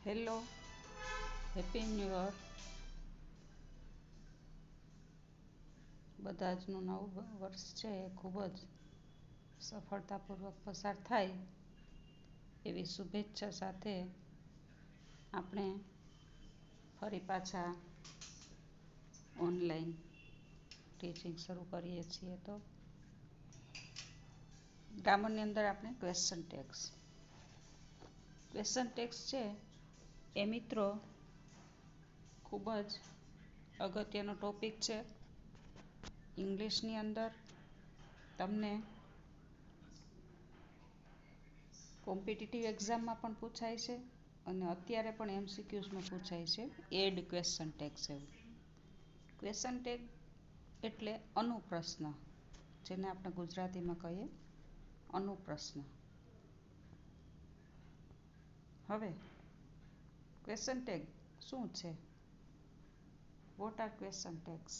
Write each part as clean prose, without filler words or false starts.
Hello, happy new year. બધા જનું નવું વર્ષ છે એ ખૂબ જ સફળતાપૂર્વક પસાર થાય એવી શુભેચ્છા સાથે આપણે ફરી પાછા ઓનલાઈન ટીચિંગ શરૂ કરીએ છીએ. તો ગ્રામરની અંદર આપણે ક્વેશ્ચન ટેક્સ છે એ મિત્રો ખૂબ જ અગત્યનો ટોપિક છે. ઇંગ્લિશની અંદર તમને કોમ્પિટિટિવ એક્ઝામમાં પણ પૂછાય છે અને અત્યારે પણ MCQsમાં પૂછાય છે. એડ ક્વેશ્ચન ટેક્સ એવું. ક્વેશ્ચન ટેગ એટલે અનુપ્રશ્ન, જેને આપણે ગુજરાતીમાં કહીએ અનુપ્રશ્ન. હવે ક્વેશ્ચન ટેગ શું છે? What are question tags?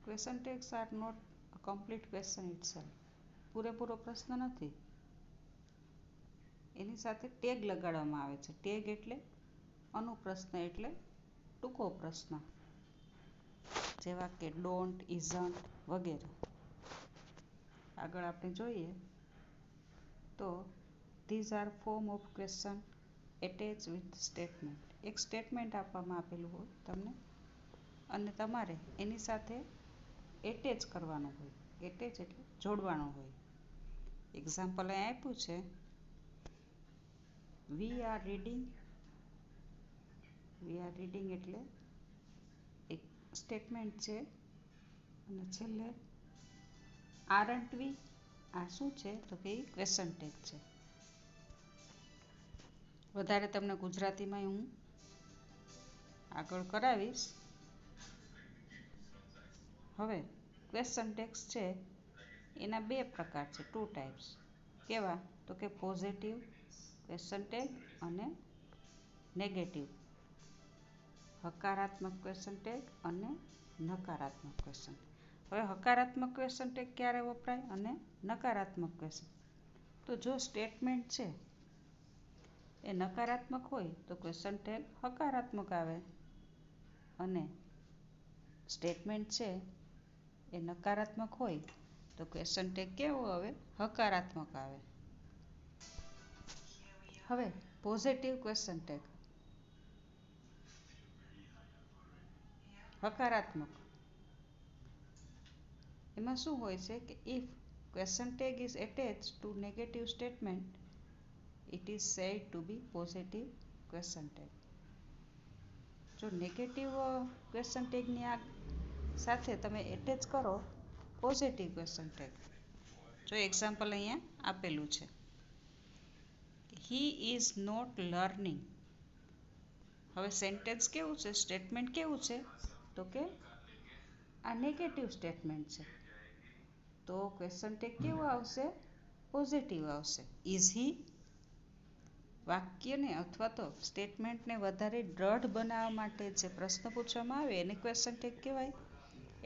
Question tags are not a complete question itself. પૂરેપૂરો પ્રશ્ન નથી, એની સાથે ટેગ લગાડવામાં આવે છે. ટેગ એટલે અનુપ્રશ્ન, એટલે ટૂંકો પ્રશ્ન, જેવા કે ડોન્ટ, ઇઝન્ટ વગેરે. આગળ આપણે જોઈએ તો these are form of question attach with statement. એક સ્ટેટમેન્ટ આપવામાં આપેલું હોય તમને અને તમારે એની સાથે એટેચ કરવાનું હોય. એટેચ એટલે જોડવાનું હોય. એક્ઝામ્પલ અહીં આપ્યું છે, we are reading. We are reading એટલે એક સ્ટેટમેન્ટ છે અને છેલ્લે આરન્ટ વી. આ શું છે? તો કે ક્વેશ્ચન ટેગ છે. વધારે તમને ગુજરાતીમાં હું આગળ કરાવીશ. હવે ક્વેશ્ચન ટેગ્સ છે એના બે પ્રકાર છે, ટુ ટાઈપ્સ. કેવા? તો કે પોઝિટિવ ક્વેશ્ચન ટેગ અને નેગેટિવ હકારાત્મક ક્વેશ્ચન ટેગ અને નકારાત્મક ક્વેશ્ચન. હવે હકારાત્મક ક્વેશ્ચન ટેગ ક્યારે વપરાય અને નકારાત્મક ક્વેશ્ચન? તો જો સ્ટેટમેન્ટ છે એ નકારાત્મક હોય તો ક્વેશ્ચન ટેગ હકારાત્મક આવે, અને સ્ટેટમેન્ટ છે એ નકારાત્મક હોય તો ક્વેશ્ચન ટેગ કેવો આવે? હકારાત્મક આવે. હવે પોઝિટિવ ક્વેશ્ચન ટેગ હકારાત્મક. એમાં શું હોય છે કે if question tag is attach to negative statement, it is said to be positive question tag. જો નેગેટિવ ક્વેશ્ચન ટેગની સાથે તમે એટેચ કરો પોઝિટિવ ક્વેશ્ચન ટેગ. જો એક્ઝામ્પલ અહીંયા આપેલું છે, હી ઇઝ નોટ લર્નિંગ. હવે સેન્ટેન્સ કેવું છે? સ્ટેટમેન્ટ કેવું છે? તો કે આ નેગેટિવ સ્ટેટમેન્ટ છે, તો ક્વેશ્ચન ટેગ કેવો આવશે? પોઝિટિવ આવશે. Is he. વાક્યને અથવા તો સ્ટેટમેન્ટને વધારે દ્રઢ બનાવવા માટે જે પ્રશ્ન પૂછવામાં આવે એને ક્વેશ્ચન ટેગ કહેવાય.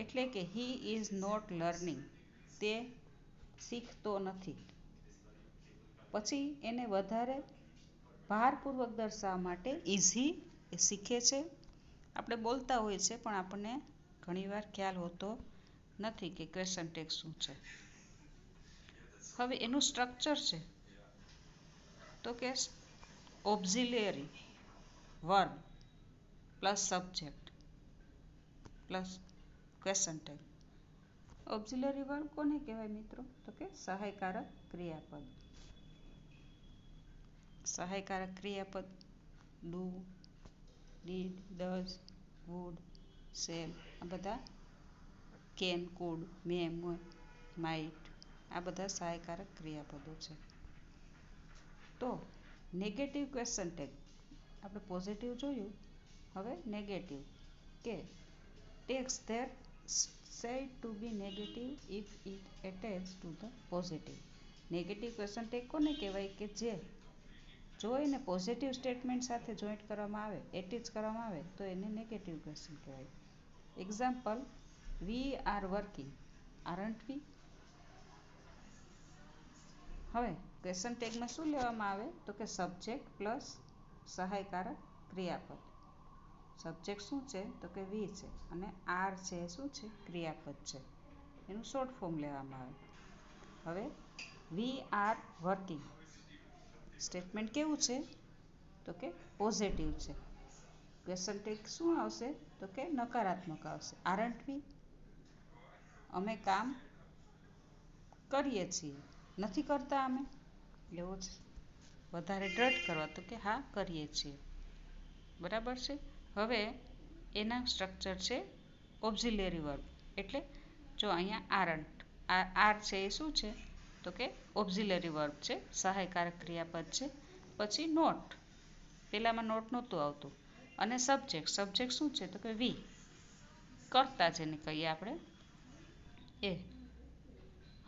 એટલે કે હી ઇઝ નોટ લર્નિંગ, તે શીખતો નથી. પછી એને વધારે ભારપૂર્વક દર્શાવવા માટે ઇઝ હી, એ શીખે છે. આપણે બોલતા હોઈએ છીએ પણ આપણને ઘણીવાર ખ્યાલ હોતો નથી કે ક્વેશ્ચન ટેગ શું છે. હવે એનું સ્ટ્રક્ચર છે તો કે auxiliary verb plus subject plus question tag. Auxiliary verb કોને કહેવાય મિત્રો? તો કે સહાયકારક ક્રિયાપદ. સહાયકારક ક્રિયાપદ do, did, does, would, shall, આ બધા કેન, કુડ, મે, માઇટ, આ બધા સહાયકારક ક્રિયાપદો છે. તો નેગેટિવ ક્વેશ્ચન ટેગ, આપણે પોઝિટિવ જોયું, હવે નેગેટિવ કે tags they're said to be negative if it attach to the positive. Negative question tag કોને કહેવાય? કે જે જો એને પોઝિટિવ સ્ટેટમેન્ટ સાથે જોઈન્ટ કરવામાં આવે, એટેચ કરવામાં આવે તો એને નેગેટિવ ક્વેશ્ચન કહેવાય. Example, we are working, aren't we. હવે ક્વેશ્ચન ટેગમાં શું લેવામાં આવે તો કે સબ્જેક્ટ પ્લસ સહાયકારક ક્રિયાપદ. સબ્જેક્ટ શું છે તો કે વી છે અને આર છે શું છે ક્રિયાપદ છે, એનું શોર્ટ ફોર્મ લેવામાં આવે. હવે વી આર વર્કિંગ સ્ટેટમેન્ટ કેવું છે તો કે પોઝિટિવ છે. ક્વેશ્ચન ટેગ શું આવશે તો કે નકારાત્મક આવશે. આરન્ટ વી અમે કામ કરીએ છીએ, નથી કરતા અમે, એવો જ વધારે દ્રઢ કરવા તો કે હા કરીએ છીએ. બરાબર છે. હવે એના સ્ટ્રક્ચર છે ઓક્ઝિલરી વર્બ. એટલે જો અહીંયા આરન્ટ આર છે એ શું છે તો કે ઓક્ઝિલરી વર્બ છે, સહાયકારક ક્રિયાપદ છે. પછી નોટ, પેલામાં નોટ નહોતું આવતું. અને સબ્જેક્ટ શું છે તો કે વી, કરતા જેને કહીએ આપણે એ.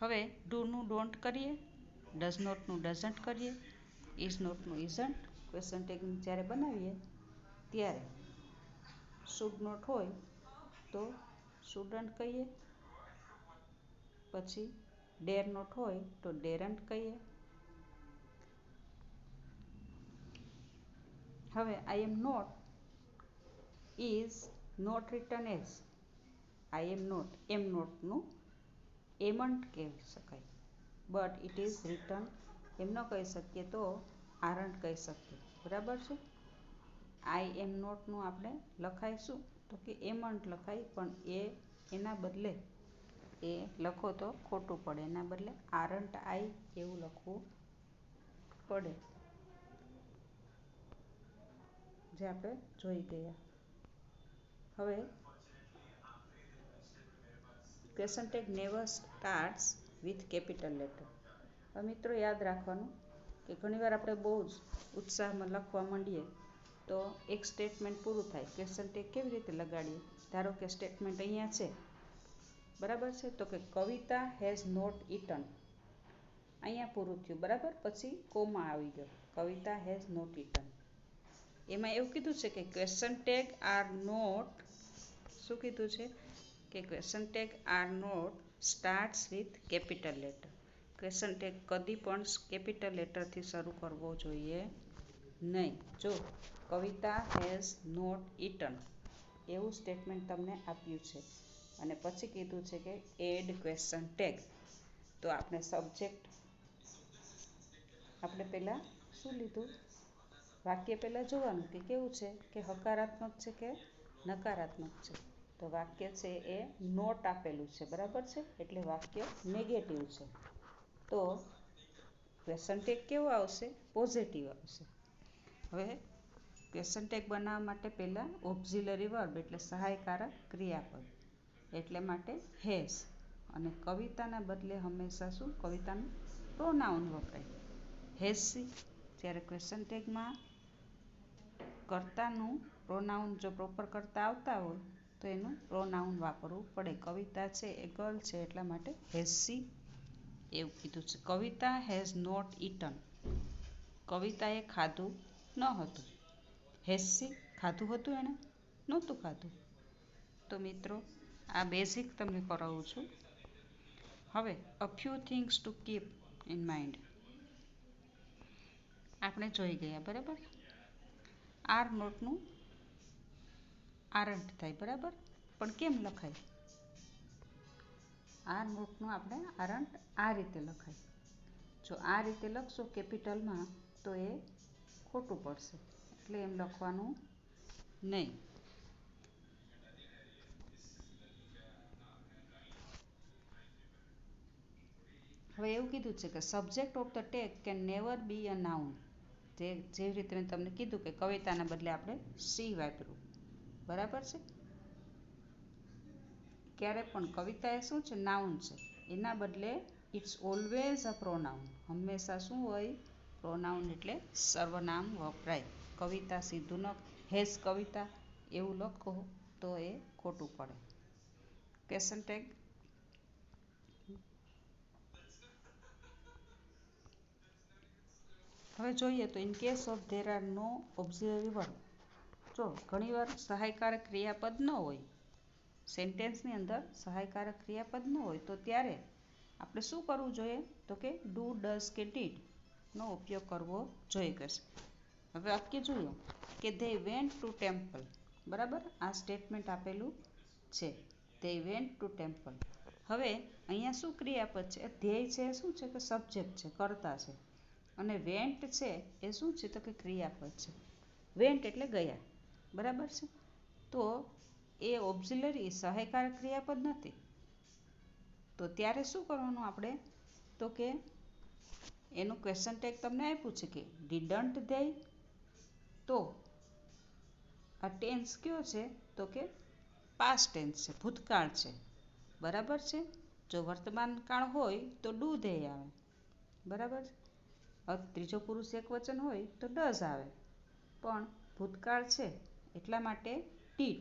હવે ડુનું ડોન્ટ કરીએ, ડઝ નોટનું ડઝન્ટ કરીએ, ઇઝ નોટનું ઇઝન્ટ. ક્વેશ્ચન ટેગ જ્યારે બનાવીએ ત્યારે શુડ નોટ હોય તો શુડન્ટ કહીએ, પછી ડેર નોટ હોય તો ડેરન્ટ કહીએ. હવે I am not is not written as. I am not, am નોટનું એમન્ટ કહી શકાય, but it is written am ન કહી શકીએ તો આરન્ટ કહી શકીએ. બરાબર છે. આઈ એમ નોટનું આપણે લખાઈશું તો કે એમન્ટ લખાય, પણ એના બદલે એ લખો તો ખોટું પડે, એના બદલે આરન્ટ આઈ એવું લખવું પડે, જે આપણે જોઈ ગયા. હવે question tag never starts with capital letter. હવે મિત્રો યાદ રાખવાનું કે ઘણીવાર આપણે બહુ જ ઉત્સાહમાં લખવા માંડીએ તો એક સ્ટેટમેન્ટ પૂરું થાય. ક્વેશ્ચન ટેગ કેવી રીતે લગાડીએ? ધારો કે સ્ટેટમેન્ટ અહીંયા છે, બરાબર છે, તો કે કવિતા હેઝ નોટ ઇટન, અહીંયા પૂરું થયું, બરાબર. પછી કોમા આવી ગયો, કવિતા હેઝ નોટ ઇટન. એમાં એવું કીધું છે કે ક્વેશ્ચન ટેગ આર નોટ, શું કીધું છે કે question tag are not starts with capital letter. Question tag કદી પણ કેપિટલ લેટરથી શરૂ કરવો જોઈએ નહીં. જો કવિતા હેઝ નોટ ઇટન એવું સ્ટેટમેન્ટ તમને આપ્યું છે અને પછી કીધું છે કે એડ ક્વેશ્ચન ટેગ, તો આપણે સબ્જેક્ટ, આપણે પહેલાં શું લીધું, વાક્ય પહેલાં જોવાનું કે કેવું છે, કે હકારાત્મક છે કે નકારાત્મક છે. તો વાક્ય છે એ નોટ આપેલું છે, બરાબર છે, એટલે વાક્ય નેગેટિવ છે. તો ક્વેશ્ચન ટેગ કેવો આવશે? પોઝિટિવ આવશે. હવે ક્વેશ્ચન ટેગ બનાવવા માટે પહેલાં ઓક્ઝિલરી વર્બ એટલે સહાયકારક ક્રિયાપદ, એટલે માટે હેઝ. અને કવિતાના બદલે હંમેશા શું, કવિતાનું પ્રોનાઉન વપરાય હેઝ સી. જ્યારે ક્વેશ્ચન ટેગમાં કર્તાનું પ્રોનાઉન જો પ્રોપર કરતા આવતા હોય તો એનું પ્રોનાઉન વાપરવું પડે. કવિતા છે એ ગર્લ છે એટલા માટે હેઝ સી એવું કીધું છે. કવિતા હેઝ નોટ ઇટન, કવિતાએ ખાધું ન હતું. હેઝ સી ખાધું હતું, એણે નહોતું ખાધું. તો મિત્રો આ બેઝિક તમને કરાવું છું. હવે a few things to keep in mind આપણે જોઈ ગયા, બરાબર. આર નોટનું આરન્ટ થાય, બરાબર, પણ કેમ લખાય? આર નોટનું આપણે આરન્ટ આ રીતે લખાય. જો આ રીતે લખશો કેપિટલમાં તો એ ખોટું પડશે, એટલે એમ લખવાનું નહીં. હવે એવું કીધું છે કે subject of the tag can never be a noun. જેવી રીતે મેં તમને કીધું કે કવિતાના બદલે આપણે સી વાપર્યું, બરાબર છે. ક્યારે પણ કવિતા એ શું છે, નાઉન છે, એના બદલે ઇટ્સ ઓલવેઝ અ પ્રોનાઉન. હંમેશા શું હોય, પ્રોનાઉન એટલે સર્વનામ વપરાય. કવિતા સીધું ન હેઝ કવિતા એવું લખો તો એ ખોટું પડે. ક્વેશ્ચન ટેગ હવે જોઈએ તો in case of there are no auxiliary verb. જો ઘણીવાર સહાયકારક ક્રિયાપદ ન હોય, સેન્ટેન્સની અંદર સહાયકારક ક્રિયાપદ ન હોય, તો ત્યારે આપણે શું કરવું જોઈએ? તો કે ડુ, ડઝ કે ડીડ નો ઉપયોગ કરવો જોઈએ કહેશે. હવે વાક્ય જોઈએ કે ધે વેન્ટ ટુ ટેમ્પલ. બરાબર, આ સ્ટેટમેન્ટ આપેલું છે. They went to temple. હવે અહીંયા શું ક્રિયાપદ છે? ધ્યેય છે શું છે? કે સબ્જેક્ટ છે, કર્તા છે. અને વેન્ટ છે એ શું છે? તો કે ક્રિયાપદ છે. વેન્ટ એટલે ગયા. બરાબર છે. તો એ ઓક્ઝિલરી સહાયકારક ક્રિયાપદ નથી. તો ત્યારે શું કરવાનું આપણે? તો કે એનું ક્વેશ્ચન ટેગ તમને આપ્યું છે કે ડીડન્ટ ધે. તો આ ટેન્સ કયો છે? તો કે પાસ્ટ ટેન્સ છે, ભૂતકાળ છે. બરાબર છે. જો વર્તમાન કાળ હોય તો ડુ ધે આવે. બરાબર છે. ત્રીજો પુરુષ એકવચન હોય તો ડઝ આવે. પણ ભૂતકાળ છે એટલા માટે ડીડ.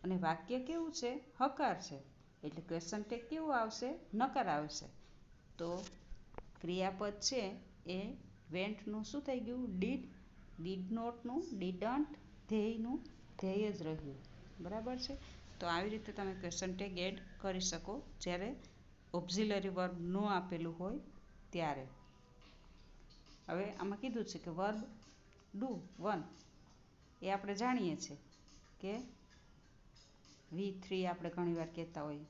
અને વાક્ય કેવું છે? હકાર છે. એટલે ક્વેશ્ચન ટેગ કેવું આવશે? નકાર આવશે. તો ક્રિયાપદ છે એ વેન્ટનું શું થઈ ગયું? ડીડ. ડીડ નોટનું ડીડન્ટ. ધ્યેયનું ધ્યેય જ રહ્યું. બરાબર છે. તો આવી રીતે તમે ક્વેશ્ચન ટેગ એડ કરી શકો જ્યારે ઓક્ઝિલરી વર્બ ન આપેલું હોય ત્યારે. હવે આમાં કીધું છે કે વર્બ ડુ 1 એ આપણે જાણીએ છીએ કે V3 આપણે ઘણીવાર કહેતા હોઈએ.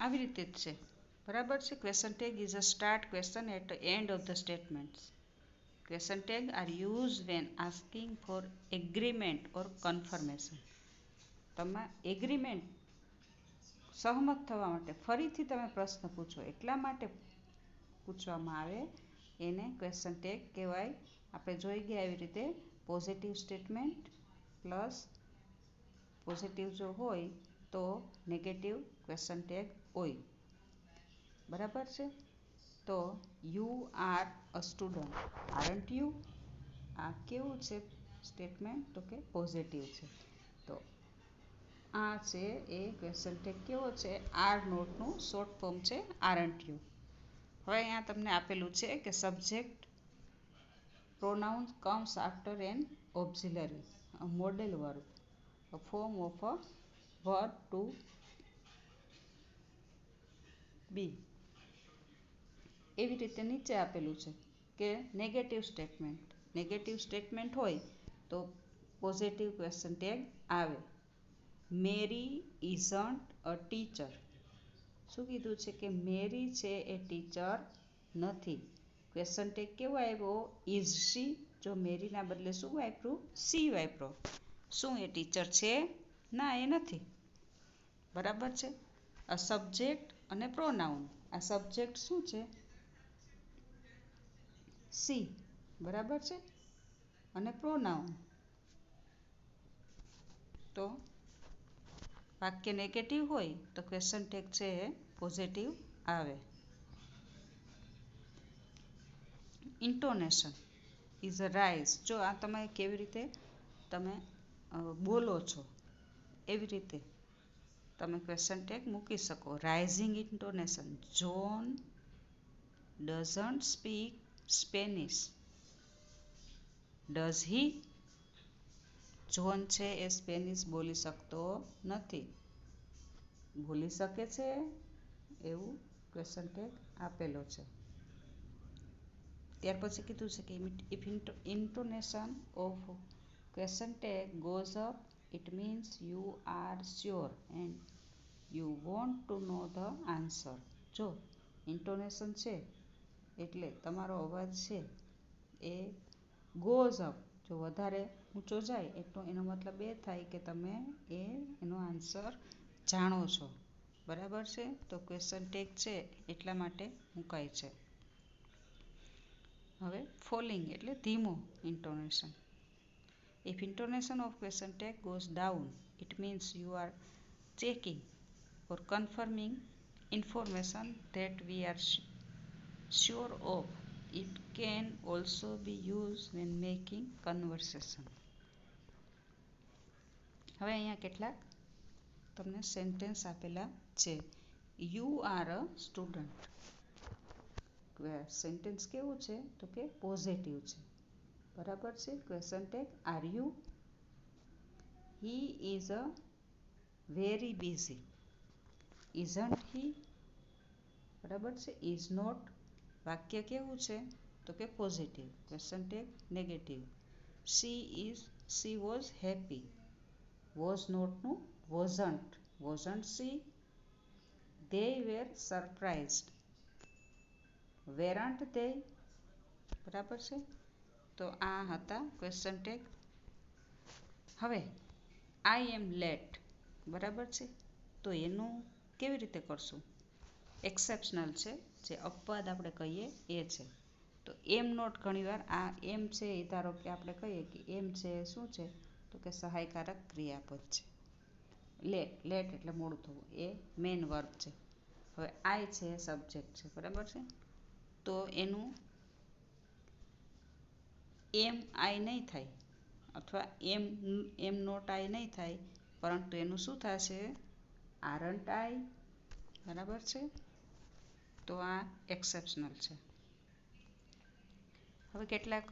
આવી રીતે જ છે. બરાબર છે. Question tag is a start question at the end of the statements. Question tag are used when asking for agreement or confirmation. તમે એગ્રીમેન્ટ, સહમત થવા માટે ફરીથી તમે પ્રશ્ન પૂછો એટલા માટે પૂછવામાં આવે એને ક્વેશ્ચન ટેગ કહેવાય. આપણે જોઈ ગયા એવી રીતે પોઝિટિવ સ્ટેટમેન્ટ પ્લસ પોઝિટિવ જો હોય તો નેગેટિવ ક્વેશ્ચન ટેગ હોય. બરાબર છે. તો you are a student, aren't you? આ કેવું છે સ્ટેટમેન્ટ? તો કે પોઝિટિવ છે. તો આ છે એ ક્વેશ્ચન ટેગ કેવો છે? આર નોટનું શોર્ટ ફોર્મ છે આરન્ટ યુ. હવે અહીંયા તમને આપેલું છે કે subject pronoun comes after an auxiliary, a modal verb, a form of a verb to be. એવી રીતે નીચે આપેલું છે કે નેગેટિવ સ્ટેટમેન્ટ. નેગેટિવ સ્ટેટમેન્ટ હોય તો પોઝિટિવ ક્વેશ્ચન ટેગ આવે. Mary isn't a teacher. શું કીધું છે? કે મેરી છે એ ટીચર નથી. ક્વેશ્ચન ટેગ કેવો આવ્યો? Is she. જો મેરીના બદલે શું વાપર્યું? સી વાપરો. શું એ ટીચર છે? ના, એ નથી. બરાબર છે. આ સબ્જેક્ટ અને પ્રોનાઉન. આ સબ્જેક્ટ શું છે? સી. બરાબર છે. અને પ્રોનાઉન. તો વાક્ય નેગેટિવ હોય તો ક્વેશ્ચન ટેગ છે એ પોઝિટિવ આવે. ઇન્ટોનેશન ઇઝ અ રાઇઝ. જો આ તમે કેવી રીતે તમે બોલો છો એવી રીતે તમે ક્વેશ્ચન ટેગ મૂકી શકો. Rising intonation. John doesn't speak Spanish. Does he? John છે એ સ્પેનિશ બોલી શકતો નથી. બોલી શકે છે એવું ક્વેશ્ચન ટેગ આપેલો છે. ત્યાર પછી કીધું છે કે if intonation of question tag goes up it means you are sure and you want to know the answer. જો ઇન્ટોનેશન છે એટલે તમારો અવાજ છે એ ગોઝ અપ, જો વધારે ઊંચો જાય એટલો એનો મતલબ એ થાય કે તમે એનો આન્સર જાણો છો. બરાબર છે. તો ક્વેશ્ચન ટેગ છે એટલા માટે મુકાય છે. હવે ફોલિંગ એટલે ધીમો intonation. If intonation of question tag goes down it means you are checking or confirming information that we are sure of. It can also be used when making conversation. હવે અહીંયા કેટલાક તમને સેન્ટેન્સ આપેલા છે. You are a student. Sentence કેવું છે? તો કે પોઝિટિવ છે. બરાબર છે. Question tag are you? He is a very busy. Isn't he? બરાબર છે. ઇઝ નોટ વાક્ય કેવું છે તો કે positive. Question tag negative. She was happy. Was નોટનું wasn't she. They were surprised. Weren't they. બરાબર છે. તો આ હતા ક્વેશ્ચન ટેગ. હવે આઈ એમ લેટ. બરાબર છે. તો એનું કેવી રીતે કરશું? એક્સેપ્શનલ છે, જે અપવાદ આપણે કહીએ એ છે. તો એમ નોટ ઘણીવાર આ એમ છે એ ધારો કે આપણે કહીએ કે એમ છે શું છે તો કે સહાયકારક ક્રિયાપદ છે. લેટ એટલે મોડું થવું, એ મેઇન વર્બ છે. હવે આઈ છે એ સબ્જેક્ટ છે. બરાબર છે. તો એનું એમ આઈ નહીં થાય અથવા એમ નોટ આઈ નહીં થાય, પરંતુ એનું શું થશે? આરન્ટ આઈ. બરાબર છે. તો આ એક્સેપ્શનલ છે. હવે કેટલાક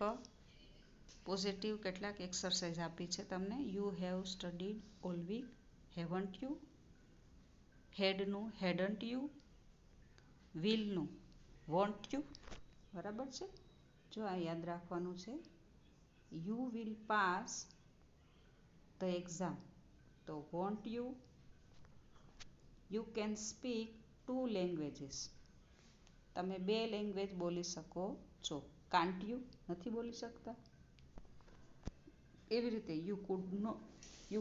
પોઝિટિવ કેટલાક એક્સરસાઇઝ આપી છે તમને. You have studied all week. Haven't you. હેડનું હેડન્ટ યુ. વિલનું વોન્ટ યુ. બરાબર છે. જો આ યાદ રાખવાનું છે. You will pass the exam. તો won't you. You can speak 2 languages. તમે 2 લેંગ્વેજ બોલી શકો છો. Can't you. નથી બોલી શકતા. એવી રીતે you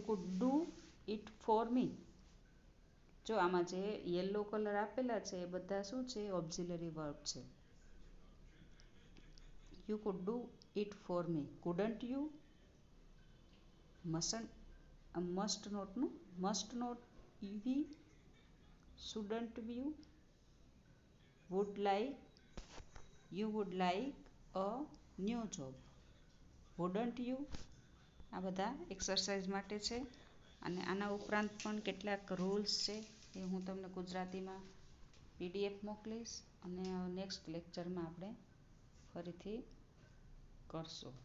could do it for me. જો આમાં જે યલો કલર આપેલા છે એ બધા શું છે? ઓક્ઝિલરી વર્બ છે. You could do it for me. Couldn't you. Must not we. Shouldn't you. You would like a new job. Wouldn't you. આ બધા એક્સરસાઇઝ માટે છે. અને આના ઉપરાંત પણ કેટલાક રૂલ્સ છે એ હું તમને ગુજરાતીમાં PDF મોકલીશ અને નેક્સ્ટ લેક્ચરમાં આપણે ફરીથી કરશું.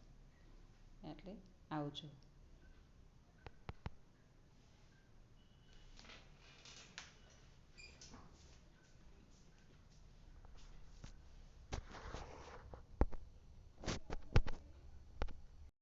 એટલે આવજો.